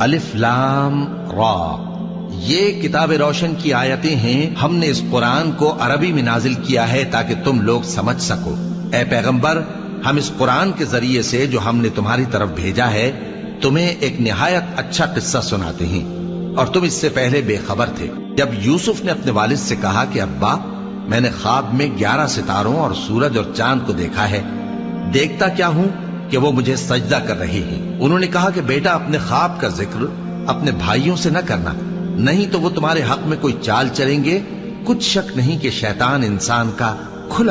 अलिफ लाम रा, ये किताब रोशन की आयतें हैं। हमने इस कुरान को अरबी में नाजिल किया है ताकि तुम लोग समझ सको। ए पैगंबर, हम इस कुरान के जरिए से जो हमने तुम्हारी तरफ भेजा है तुम्हें एक निहायत अच्छा किस्सा सुनाते हैं, और तुम इससे पहले बेखबर थे। जब यूसुफ ने अपने वालिद से कहा कि अब्बा, मैंने ख्वाब में 11 सितारों और सूरज और चांद को देखा है, देखता क्या हूं कि वो मुझे सजदा कर रहे हैं। उन्होंने कहा कि बेटा, अपने ख्वाब का जिक्र अपने भाइयों से न करना, नहीं तो वो तुम्हारे हक में कोई चाल चलेंगे। कुछ शक नहीं कि शैतान इंसान का खुला